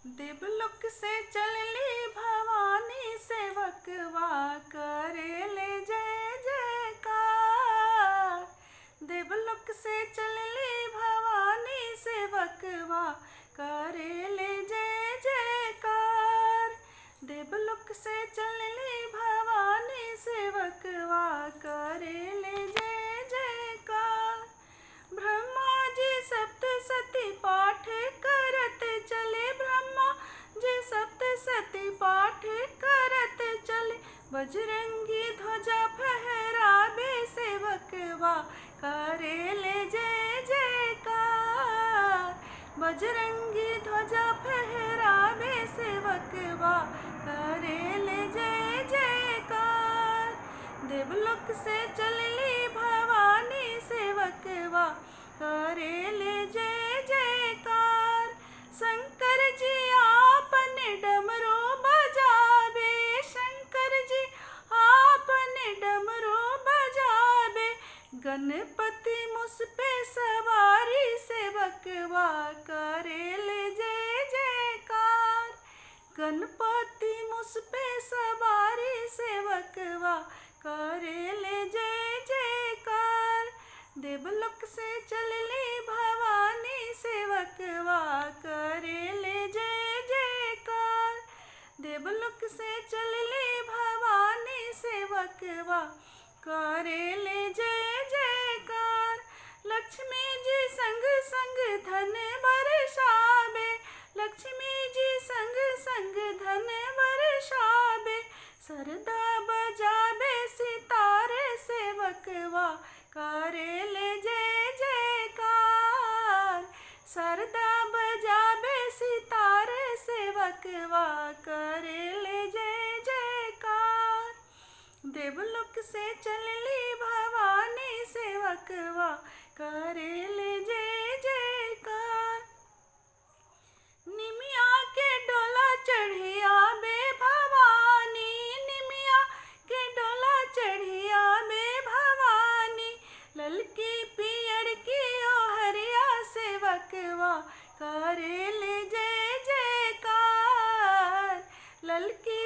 देवलोक से चलली भवानी सेवकवा करेले जय जयकार। देवलोक से चलली भवानी सेवकवा करेले जय जयकार। देवलोक से चलली भवानी सेवकवा करेले जय जयकार। ब्रह्मा जी सप्तशती पाठ करत चले। ब्रह्मा जी सप्तशती पाठ करत चले। बजरंगी ध्वजा फहरावे सेवकवा करेले जय जयकार। बजरंगी ध्वजा फहरावे सेवकवा करेले जय जयकार। देवलोक से चलली भवानी सेवकवा करेले जय जयकार। शंकर जी आपने डमरू बजावे। शंकर जी आपने डमरू बजावे। गणपति मुझ पे सवारी सेवकवा करेले जय जयकार। गणपति मुझ पे सवारी सेवकवा करेले जय जयकार। देवलोक से चलली भवानी सेवकवा करेले जय जयकार। देवलोक से चलली भवानी सेवकवा करेले जय जयकार। लक्ष्मी जी संग संग धन बरसावे। लक्ष्मी जी संग संग धन बरसावे। सरदा बजावे सितारे सेवकवा करेले जय जयकार। सरदा बजावे सितारे सेवकवा करेले जय जयकार। देवलोक से चलली भवानी सेवकवा करेले जय जयकार। निमिया के डोला चढ़िया बे भवानी। निमिया के डोला चढ़िया बे भवानी। ललकी पियर की ओ हरिया सेवकवा करेले जय जयकार। ललकी